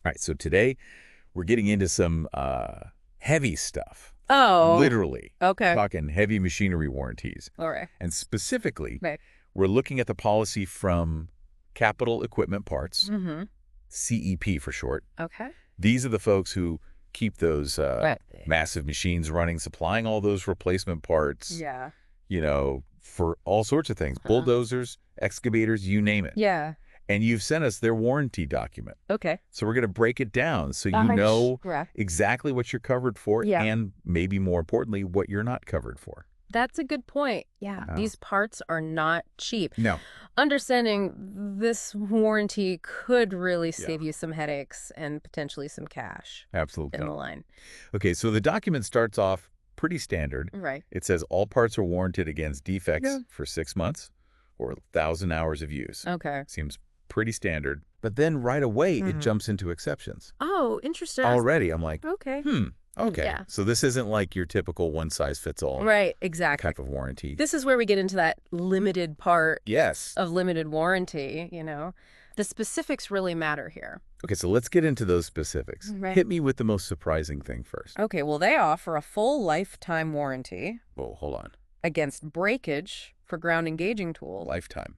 All right, so today we're getting into some heavy stuff. Oh, Literally. okay. Talking heavy machinery warranties. All right. And specifically, Right. we're looking at the policy from Capital Equipment Parts, Mm-hmm. CEP for short. Okay. These are the folks who keep those Right. massive machines running, supplying all those replacement parts, Yeah. for all sorts of things. Uh-huh. Bulldozers, excavators, you name it. Yeah. And you've sent us their warranty document. Okay. So we're going to break it down so you Nice. know Correct. exactly what you're covered for Yeah. and maybe more importantly, what you're not covered for. That's a good point. Yeah. Oh. These parts are not cheap. No. Understanding this warranty could really save you some headaches and potentially some cash Absolutely. in the line. Okay, so the document starts off pretty standard. Right. It says all parts are warranted against defects for 6 months or 1,000 hours of use. Okay. Seems pretty standard. But then right away, it jumps into exceptions. Oh, interesting. Already, I'm like, Okay. okay. Yeah. So this isn't like your typical one-size-fits-all Right. Exactly. type of warranty. This is where we get into that limited part Yes. of limited warranty, you know. The specifics really matter here. Okay, so let's get into those specifics. Right. Hit me with the most surprising thing first. Okay, well, they offer a full lifetime warranty Whoa, hold on. against breakage for ground engaging tools. Lifetime.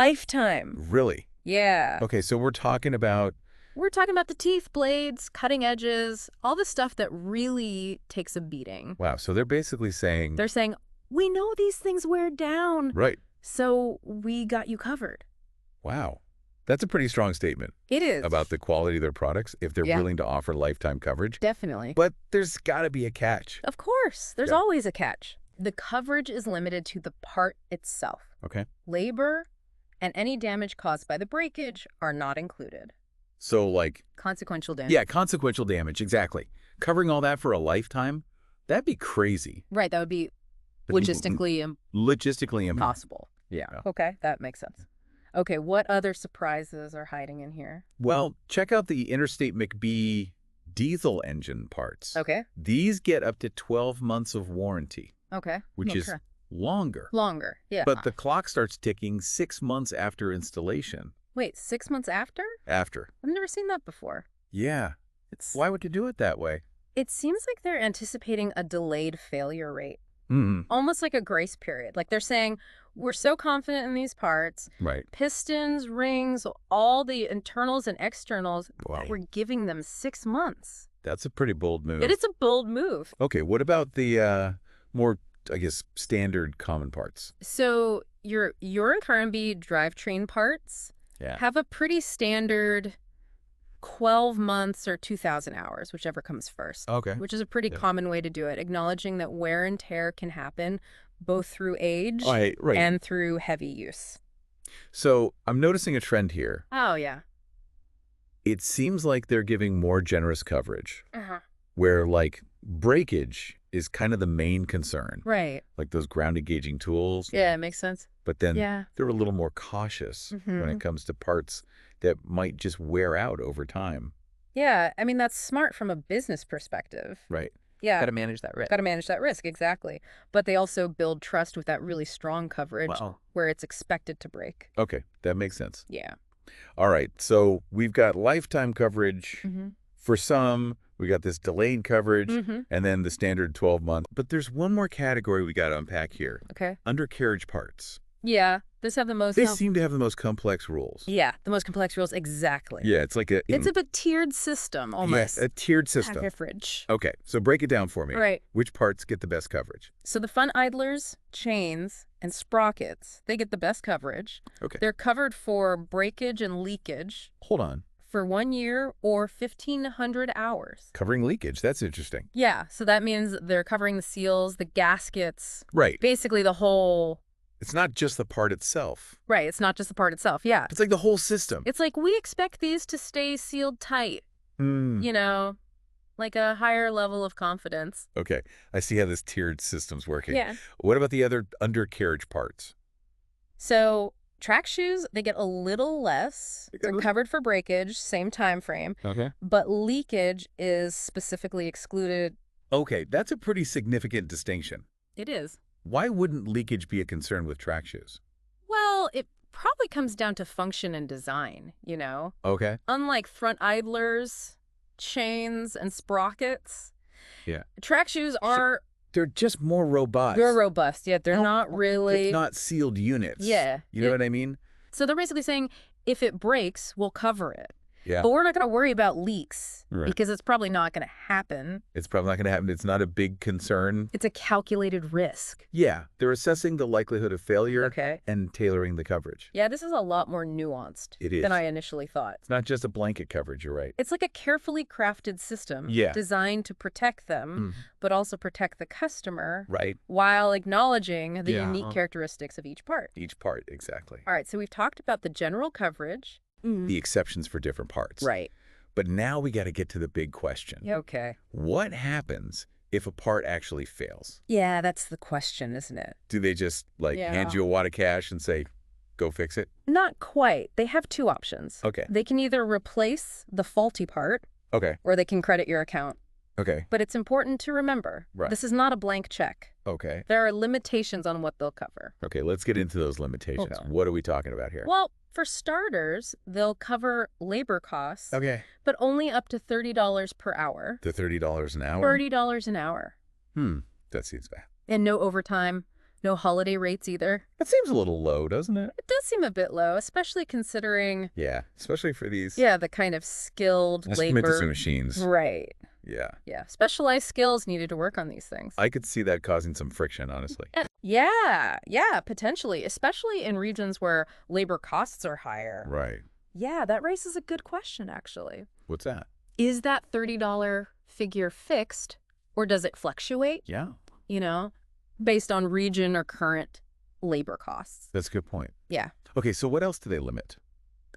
Lifetime. Really? Yeah. Okay, so we're talking about... We're talking about the teeth, blades, cutting edges, all the stuff that really takes a beating. Wow, so they're basically saying... They're saying, we know these things wear down, Right. so we got you covered. Wow. That's a pretty strong statement It is. about the quality of their products if they're willing to offer lifetime coverage. Definitely. But there's got to be a catch. Of course. There's always a catch. The coverage is limited to the part itself. Okay. Labor and any damage caused by the breakage are not included. So like... Consequential damage. Yeah, consequential damage, exactly. Covering all that for a lifetime? That'd be crazy. Right, that would be That'd be logistically impossible. impossible. Yeah. Okay, that makes sense. Okay, what other surprises are hiding in here? Well, check out the Interstate McBee diesel engine parts. Okay. These get up to 12 months of warranty, Okay. which is longer. Longer, yeah. But the clock starts ticking 6 months after installation. Wait, 6 months after? After. I've never seen that before. Yeah. Why would you do it that way? It seems like they're anticipating a delayed failure rate. Mm-hmm. Almost like a grace period. Like they're saying, we're so confident in these parts. Right. Pistons, rings, all the internals and externals, Wow. we're giving them 6 months. That's a pretty bold move. It is a bold move. Okay, what about the more, I guess, standard common parts? So your Currenby drivetrain parts have a pretty standard 12 months or 2,000 hours, whichever comes first. Okay. Which is a pretty common way to do it, acknowledging that wear and tear can happen both through age and through heavy use. So I'm noticing a trend here. Oh, yeah. It seems like they're giving more generous coverage, Uh-huh. where like breakage is kind of the main concern. Right. Like those ground engaging tools. Yeah, it makes sense. But then Yeah. they're a little more cautious when it comes to parts that might just wear out over time. Yeah, I mean, that's smart from a business perspective. Right. Yeah. Got to manage that risk. Got to manage that risk, exactly. But they also build trust with that really strong coverage where it's expected to break. Okay, that makes sense. Yeah. All right, so we've got lifetime coverage for some. We got this delayed coverage, and then the standard 12-month. But there's one more category we got to unpack here. Okay. Undercarriage parts. Yeah, these have the most... They seem to have the most complex rules. Yeah, the most complex rules, exactly. Yeah, it's like a... It's a tiered system, almost. Yeah, a tiered system. Average. Okay, so break it down for me. Right. Which parts get the best coverage? So the front idlers, chains, and sprockets, they get the best coverage. Okay. They're covered for breakage and leakage. Hold on. For 1 year or 1,500 hours. Covering leakage. That's interesting. Yeah, so that means they're covering the seals, the gaskets. Right. Basically the whole... It's not just the part itself. Right, it's not just the part itself, yeah. It's like the whole system. It's like, we expect these to stay sealed tight. You know, like a higher level of confidence. Okay, I see how this tiered system's working. Yeah. What about the other undercarriage parts? So track shoes, they get a little less. They're covered for breakage, same time frame. Okay. But leakage is specifically excluded. Okay, that's a pretty significant distinction. It is. Why wouldn't leakage be a concern with track shoes? Well, it probably comes down to function and design, Okay. Unlike front idlers, chains, and sprockets, Yeah. track shoes are... They're just more robust. They're robust, yet they're not really... They're not sealed units. Yeah. You know what I mean? So they're basically saying, if it breaks, we'll cover it. Yeah. But we're not going to worry about leaks Right. because it's probably not going to happen. It's probably not going to happen. It's not a big concern. It's a calculated risk. Yeah. They're assessing the likelihood of failure Okay. and tailoring the coverage. Yeah, this is a lot more nuanced than I initially thought. It's not just a blanket coverage, you're right. It's like a carefully crafted system designed to protect them, but also protect the customer while acknowledging the unique characteristics of each part. Each part, exactly. All right, so we've talked about the general coverage. The exceptions for different parts. Right. But now we got to get to the big question. Okay. What happens if a part actually fails? Yeah, that's the question, isn't it? Do they just hand you a wad of cash and say, go fix it? Not quite. They have two options. Okay. They can either replace the faulty part, or they can credit your account. Okay. But it's important to remember, this is not a blank check. Okay. There are limitations on what they'll cover. Okay, let's get into those limitations. Okay. What are we talking about here? Well, for starters, they'll cover labor costs, but only up to $30 per hour. The $30 an hour? $30 an hour. That seems bad. And no overtime, no holiday rates either. That seems a little low, doesn't it? It does seem a bit low, especially considering... Yeah, especially for these... Yeah, the kind of skilled labor... Instruments machines. Right. Yeah. Yeah, specialized skills needed to work on these things. I could see that causing some friction, honestly. Yeah, potentially, especially in regions where labor costs are higher. Right. Yeah, that raises a good question, actually. What's that? Is that $30 figure fixed, or does it fluctuate? Yeah. Based on region or current labor costs. That's a good point. Yeah. Okay, so what else do they limit?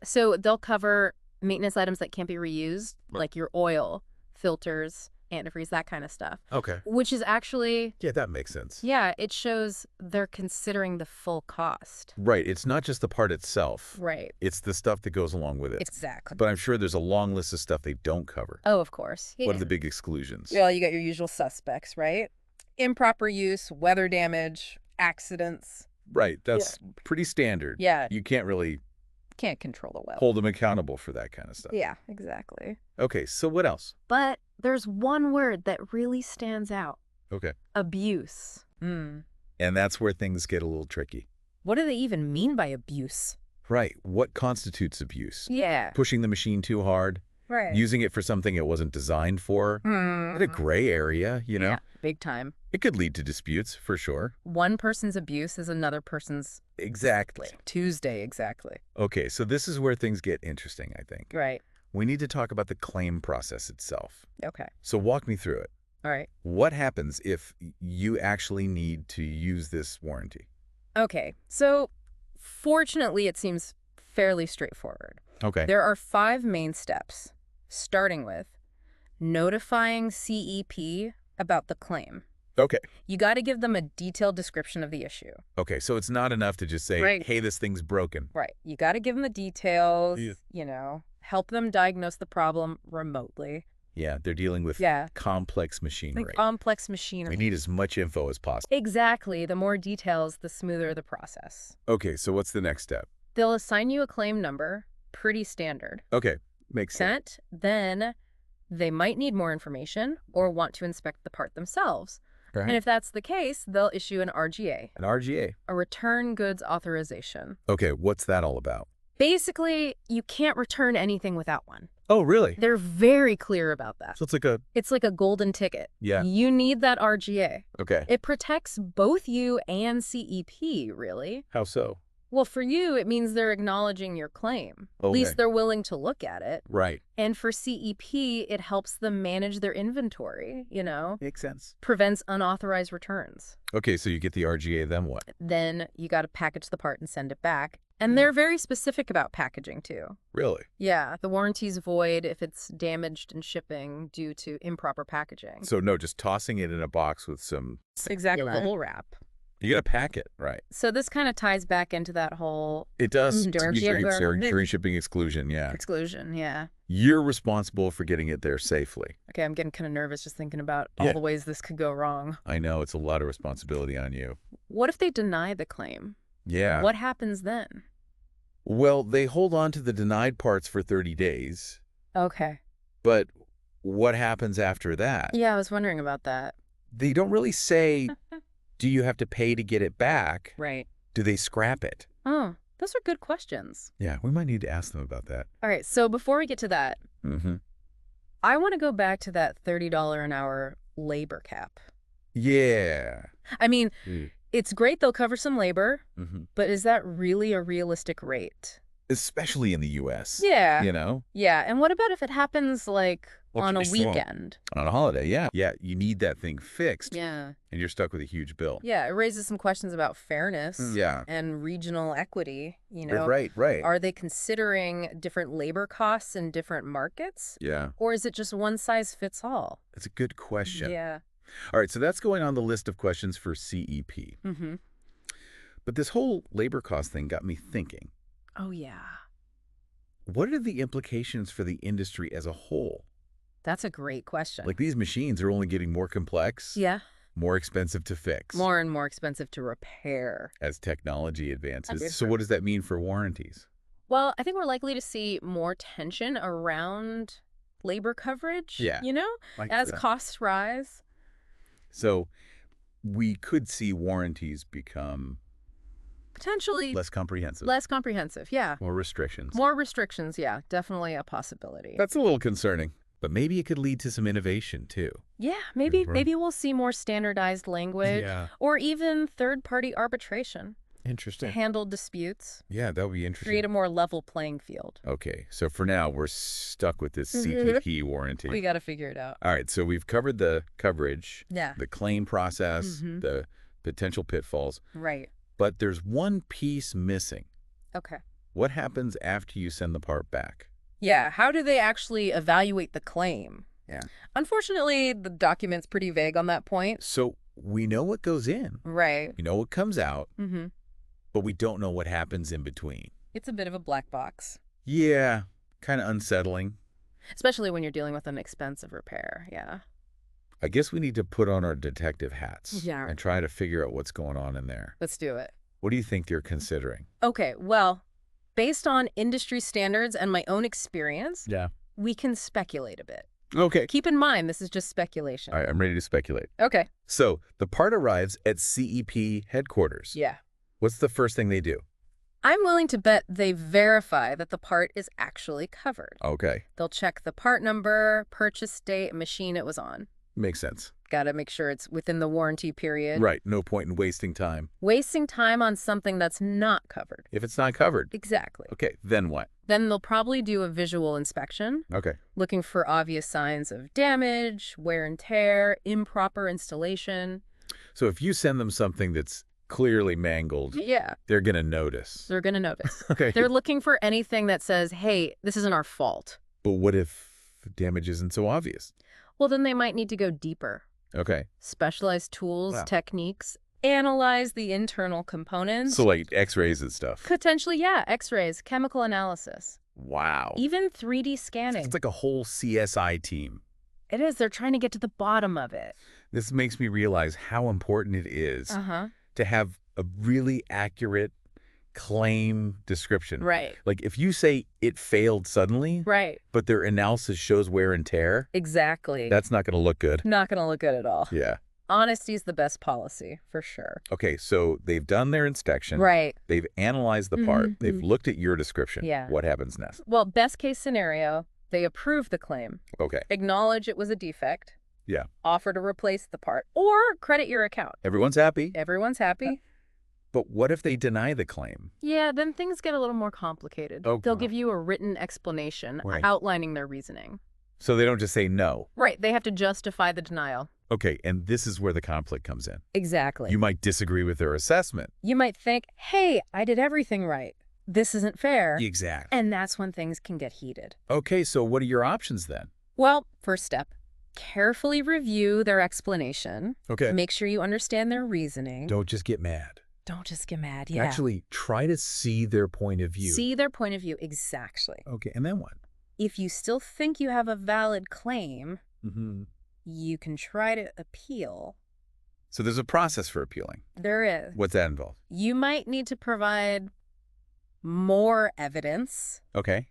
So they'll cover maintenance items that can't be reused, like your oil, filters, antifreeze, that kind of stuff. Okay. Which is actually... Yeah, that makes sense. Yeah, it shows they're considering the full cost. Right. It's not just the part itself. Right. It's the stuff that goes along with it. Exactly. But I'm sure there's a long list of stuff they don't cover. Oh, of course. Yeah. What are the big exclusions? Well, you got your usual suspects, right? Improper use, weather damage, accidents. Right. That's pretty standard. Yeah. You can't really... Can't control the well. Hold them accountable for that kind of stuff. Yeah, exactly. Okay, so what else? But there's one word that really stands out. Okay. Abuse. And that's where things get a little tricky. What do they even mean by abuse? Right. What constitutes abuse? Yeah. Pushing the machine too hard? Right. Using it for something it wasn't designed for? It's a gray area, Yeah, big time. It could lead to disputes, for sure. One person's abuse is another person's... Exactly. Tuesday, exactly. Okay, so this is where things get interesting, I think. Right. We need to talk about the claim process itself. Okay. So walk me through it. All right. What happens if you actually need to use this warranty? Okay, so fortunately it seems fairly straightforward. Okay. There are 5 main steps, starting with notifying CEP about the claim. Okay. You got to give them a detailed description of the issue. Okay, so it's not enough to just say, hey, this thing's broken. Right. You got to give them the details, help them diagnose the problem remotely. Yeah, they're dealing with complex machinery. Complex machinery. We need as much info as possible. Exactly. The more details, the smoother the process. Okay, so what's the next step? They'll assign you a claim number, pretty standard. Okay, makes sense. Then they might need more information or want to inspect the part themselves. Right. And if that's the case, they'll issue an RGA. An RGA? A return goods authorization. Okay, what's that all about? Basically, you can't return anything without one. Oh, really? They're very clear about that. So it's like a... It's like a golden ticket. Yeah. You need that RGA. Okay. It protects both you and CEP, really. How so? Well, for you, it means they're acknowledging your claim. At least they're willing to look at it. Right. And for CEP, it helps them manage their inventory, Makes sense. Prevents unauthorized returns. Okay, so you get the RGA, then what? Then you got to package the part and send it back. And they're very specific about packaging, too. Really? Yeah, the warranty's void if it's damaged in shipping due to improper packaging. So no, just tossing it in a box with some... Exactly, bubble wrap. You got to pack it, right? So this kind of ties back into that whole... It does. During shipping exclusion, yeah. Exclusion, yeah. You're responsible for getting it there safely. Okay, I'm getting kind of nervous just thinking about all the ways this could go wrong. I know, it's a lot of responsibility on you. What if they deny the claim? Yeah. What happens then? Well, they hold on to the denied parts for 30 days, Okay. but what happens after that? Yeah, I was wondering about that. They don't really say, do you have to pay to get it back? Right. Do they scrap it? Oh, those are good questions. Yeah, we might need to ask them about that. All right, so before we get to that, Mm-hmm. I want to go back to that $30 an hour labor cap. Yeah. I mean, it's great they'll cover some labor, Mm-hmm. but is that really a realistic rate? Especially in the U.S. Yeah. You know? Yeah, and what about if it happens, like, on a weekend? On a holiday, yeah. Yeah, you need that thing fixed. Yeah. And you're stuck with a huge bill. Yeah, it raises some questions about fairness Yeah. and regional equity, you know? Right. Are they considering different labor costs in different markets? Yeah. Or is it just one size fits all? It's a good question. Yeah. All right, so that's going on the list of questions for CEP. Mm-hmm. But this whole labor cost thing got me thinking. Oh, yeah. What are the implications for the industry as a whole? That's a great question. Like, these machines are only getting more complex, Yeah. more expensive to fix. More and more expensive to repair. As technology advances. That's So what does that mean for warranties? Well, I think we're likely to see more tension around labor coverage, Yeah. you know, as costs rise. So we could see warranties become Potentially less comprehensive. less comprehensive, yeah. More restrictions. More restrictions, yeah. Definitely a possibility. That's a little concerning. But maybe it could lead to some innovation, too. Yeah, maybe Right. we'll see more standardized language or even third-party arbitration to Interesting. handle disputes, Yeah, that would be interesting. create a more level playing field. Okay, so for now, we're stuck with this Mhm. CPP warranty. We got to figure it out. All right, so we've covered the coverage, Yeah. the claim process, Mhm. the potential pitfalls, Right. but there's one piece missing. Okay. What happens after you send the part back? Yeah, how do they actually evaluate the claim? Yeah. Unfortunately, the document's pretty vague on that point. So we know what goes in, Right. we know what comes out, Mm-hmm. but we don't know what happens in between. It's a bit of a black box, Yeah, kind of unsettling. especially when you're dealing with an expensive repair. Yeah. I guess we need to put on our detective hats Yeah. and try to figure out what's going on in there. Let's do it. What do you think they're considering? Okay, well, based on industry standards and my own experience, Yeah. we can speculate a bit. Okay. Keep in mind, this is just speculation. All right, I'm ready to speculate. Okay. So the part arrives at CEP headquarters. Yeah. What's the first thing they do? I'm willing to bet they verify that the part is actually covered. Okay. They'll check the part number, purchase date, machine it was on. Makes sense. Got to make sure it's within the warranty period. Right. No point in wasting time. Wasting time on something that's not covered. If it's not covered. Exactly. Okay, then what? Then they'll probably do a visual inspection, Okay. looking for obvious signs of damage, wear and tear, improper installation. So if you send them something that's clearly mangled, Yeah, they're going to notice. they're going to notice. Okay. They're looking for anything that says, hey, this isn't our fault. But what if damage isn't so obvious? Well, then they might need to go deeper. Okay. Specialized tools, Wow. techniques, analyze the internal components. So like x-rays and stuff. Potentially, yeah, x-rays, chemical analysis, Wow. even 3D scanning. It's like a whole CSI team. It is. They're trying to get to the bottom of it. This makes me realize how important it is Uh-huh. to have a really accurate claim description. Right. Like if you say it failed suddenly, Right. but their analysis shows wear and tear, Exactly. that's not going to look good. Not going to look good at all. Yeah. Honesty's the best policy, for sure. Okay, so they've done their inspection. Right. They've analyzed the part. They've looked at your description. Yeah. What happens next? Well, best case scenario, they approve the claim, Okay. acknowledge it was a defect, Yeah. offer to replace the part, or credit your account. Everyone's happy. Everyone's happy. But what if they deny the claim? Yeah, then things get a little more complicated. Oh, They'll God. give you a written explanation Right. outlining their reasoning. So they don't just say no. Right, they have to justify the denial. Okay, and this is where the conflict comes in. Exactly. You might disagree with their assessment. You might think, hey, I did everything right. This isn't fair. Exactly. And that's when things can get heated. Okay, so what are your options then? Well, first step, carefully review their explanation. Okay. Make sure you understand their reasoning. Don't just get mad. Don't just get mad. Yeah. Actually, try to see their point of view. See their point of view. Exactly. Okay, and then what? If you still think you have a valid claim, Mm-hmm. you can try to appeal. So there's a process for appealing. There is. What's that involve? You might need to provide more evidence. Okay.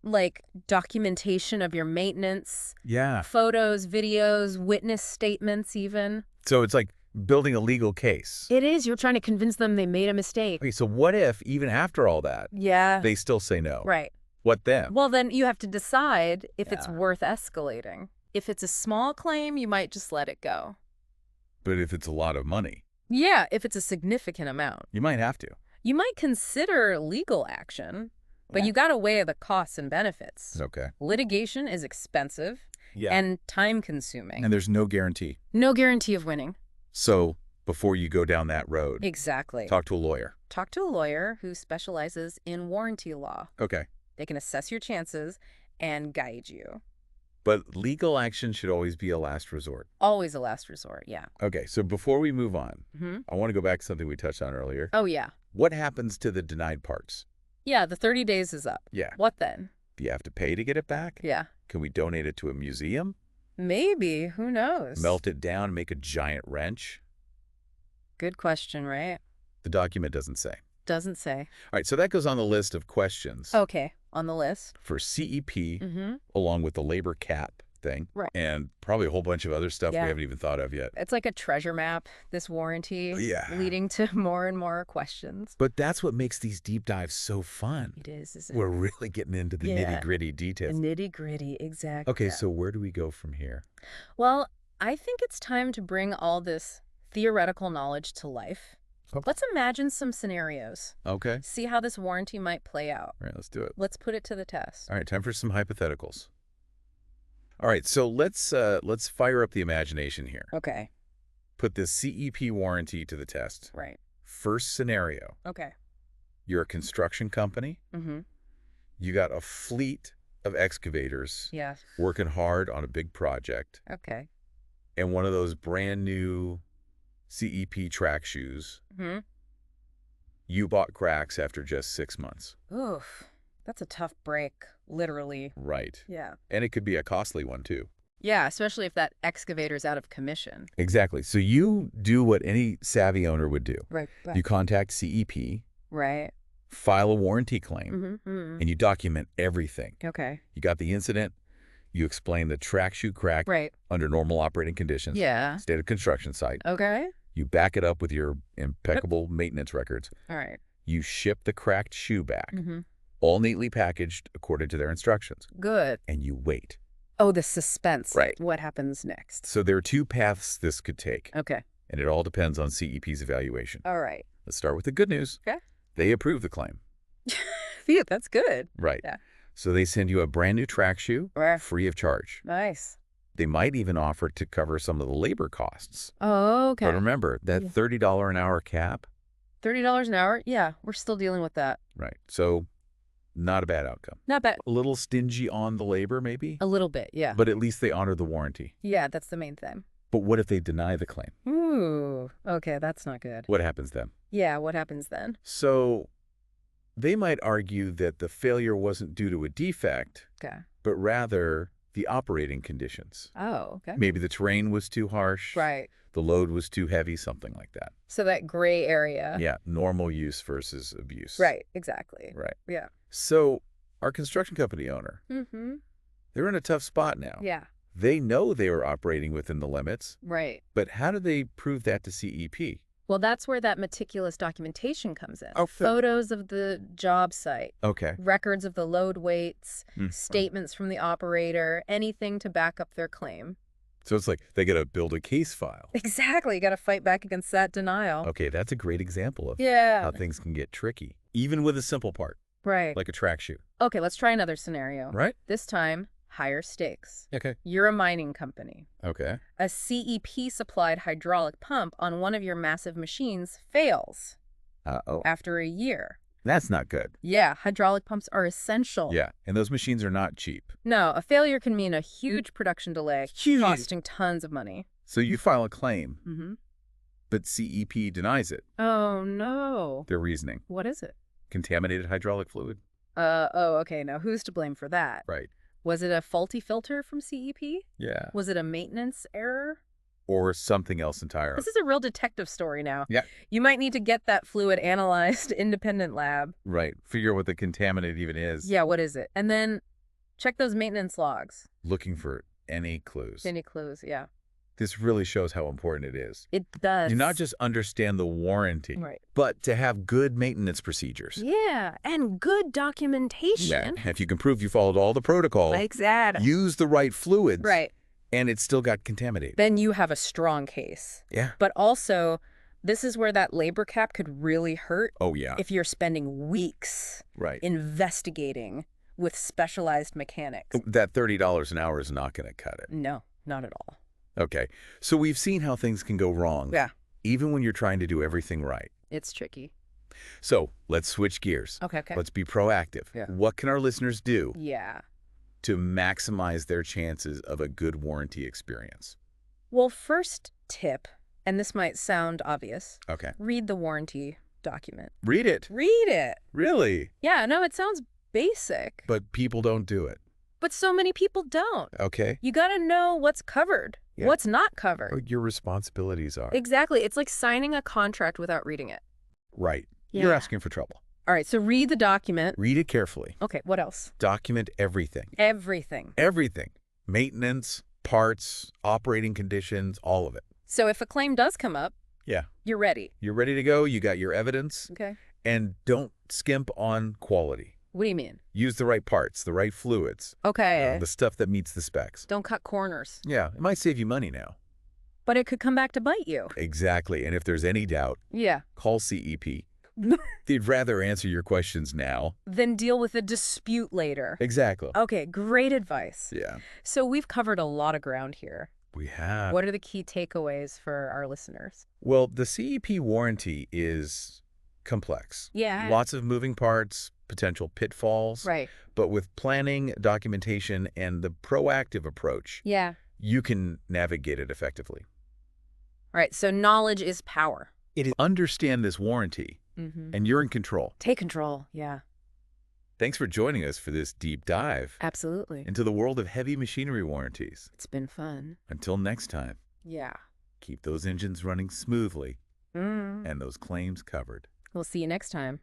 Like documentation of your maintenance. Yeah. Photos, videos, witness statements even. So it's like building a legal case. It is. You're trying to convince them they made a mistake. Okay, so what if, even after all that, they still say no? Right. What then? Well, then you have to decide if it's worth escalating. If it's a small claim, you might just let it go. But if it's a lot of money? Yeah, if it's a significant amount. You might have to. You might consider legal action, but you got to weigh the costs and benefits. Okay. Litigation is expensive and time-consuming. And there's no guarantee. No guarantee of winning. So before you go down that road, exactly. Talk to a lawyer. Talk to a lawyer who specializes in warranty law. Okay. They can assess your chances and guide you. But legal action should always be a last resort. Always a last resort, yeah. Okay, so before we move on, I want to go back to something we touched on earlier. Oh, yeah. What happens to the denied parts? Yeah, the 30 days is up. Yeah. What then? Do you have to pay to get it back? Yeah. Can we donate it to a museum? Maybe. Who knows? Melt it down, make a giant wrench? Good question, right? The document doesn't say. Doesn't say. All right, so that goes on the list of questions. Okay, on the list. For CEP, along with the labor cap thing. Right. And probably a whole bunch of other stuff we haven't even thought of yet. It's like a treasure map, this warranty. Leading to more and more questions. But that's what makes these deep dives so fun. It is, isn't it? We're really getting into the nitty-gritty details. The nitty-gritty, exactly. Okay, so where do we go from here? Well, I think it's time to bring all this theoretical knowledge to life. Okay. Let's imagine some scenarios. Okay. See how this warranty might play out. All right, let's do it. Let's put it to the test. All right, time for some hypotheticals. All right, so let's fire up the imagination here. Okay. Put this CEP warranty to the test. Right. First scenario. Okay. You're a construction company. You got a fleet of excavators. Working hard on a big project. Okay. And one of those brand new CEP track shoes. You bought cracks after just 6 months. Oof. That's a tough break, literally. Right. Yeah. And it could be a costly one, too. Yeah, especially if that excavator's out of commission. Exactly. So you do what any savvy owner would do. Right. You contact CEP. Right. File a warranty claim. And you document everything. Okay. You got the incident. You explain the track shoe crack under normal operating conditions. Yeah. State of construction site. Okay. You back it up with your impeccable maintenance records. All right. You ship the cracked shoe back. All neatly packaged according to their instructions. Good. And you wait. Oh, the suspense. Right. What happens next? So there are two paths this could take. Okay. And it all depends on CEP's evaluation. All right. Let's start with the good news. Okay. They approve the claim. Phew, that's good. Right. Yeah. So they send you a brand new track shoe free of charge. Nice. They might even offer to cover some of the labor costs. Oh, okay. But remember, that $30 an hour cap. $30 an hour? Yeah, we're still dealing with that. Right. So not a bad outcome. Not bad. A little stingy on the labor, maybe? A little bit, yeah. But at least they honor the warranty. Yeah, that's the main thing. But what if they deny the claim? Ooh, okay, that's not good. What happens then? Yeah, what happens then? So they might argue that the failure wasn't due to a defect, but rather the operating conditions. Oh, okay. Maybe the terrain was too harsh. Right. The load was too heavy, something like that. So that gray area. Yeah, normal use versus abuse. Right, exactly. Right. Yeah. So our construction company owner, they're in a tough spot now. Yeah. They know they were operating within the limits. Right. But how do they prove that to CEP? Well, that's where that meticulous documentation comes in. Oh, photos of the job site. Okay. Records of the load weights, statements from the operator, anything to back up their claim. So it's like they got to build a case file. Exactly. You got to fight back against that denial. Okay, that's a great example of how things can get tricky, even with a simple part. Right. Like a track shoe. Okay, let's try another scenario. Right. This time, higher stakes. Okay. You're a mining company. Okay. A CEP-supplied hydraulic pump on one of your massive machines fails after a year. That's not good. Yeah, hydraulic pumps are essential. Yeah, and those machines are not cheap. No, a failure can mean a huge production delay, costing tons of money. So you file a claim, but CEP denies it. Oh, no. Their reasoning. What is it? Contaminated hydraulic fluid. Okay, now who's to blame for that? Right. Was it a faulty filter from CEP? Yeah. Was it a maintenance error? or something else entirely. This is a real detective story now. Yeah. You might need to get that fluid analyzed independent lab. Right. Figure out what the contaminant even is. Yeah, what is it? And then check those maintenance logs. Looking for any clues. Any clues, yeah. This really shows how important it is. It does. You not just understand the warranty, right, but to have good maintenance procedures. Yeah, and good documentation. Yeah. If you can prove you followed all the protocol, Exactly. use the right fluids, Right. and it still got contaminated. Then you have a strong case. Yeah. But also, this is where that labor cap could really hurt. Oh, yeah. If you're spending weeks investigating with specialized mechanics. That $30 an hour is not going to cut it. No, not at all. Okay, so we've seen how things can go wrong. Yeah. Even when you're trying to do everything right. It's tricky. So let's switch gears. Okay. Let's be proactive. Yeah. What can our listeners do to maximize their chances of a good warranty experience? Well, first tip, and this might sound obvious. Okay. Read the warranty document. Read it. Read it. Really? Yeah, no, it sounds basic. But people don't do it. But so many people don't. Okay. You got to know what's covered, what's not covered. What your responsibilities are. Exactly. It's like signing a contract without reading it. Right. Yeah. You're asking for trouble. All right, so read the document. Read it carefully. Okay, what else? Document everything. Everything. Everything. Maintenance, parts, operating conditions, all of it. So if a claim does come up, you're ready. You're ready to go. You got your evidence. Okay. And don't skimp on quality. What do you mean? Use the right parts, the right fluids. Okay. The stuff that meets the specs. Don't cut corners. Yeah, it might save you money now. But it could come back to bite you. Exactly. And if there's any doubt, call CEP. They'd rather answer your questions now than deal with a dispute later. Exactly. Okay, great advice. Yeah. So we've covered a lot of ground here. We have. What are the key takeaways for our listeners? Well, the CEP warranty is complex. Yeah. Lots of moving parts, potential pitfalls. Right. But with planning, documentation, and the proactive approach, you can navigate it effectively. All right, so knowledge is power. It is understand this warranty, and you're in control. Take control, Thanks for joining us for this deep dive. Absolutely. Into the world of heavy machinery warranties. It's been fun. Until next time. Yeah. Keep those engines running smoothly and those claims covered. We'll see you next time.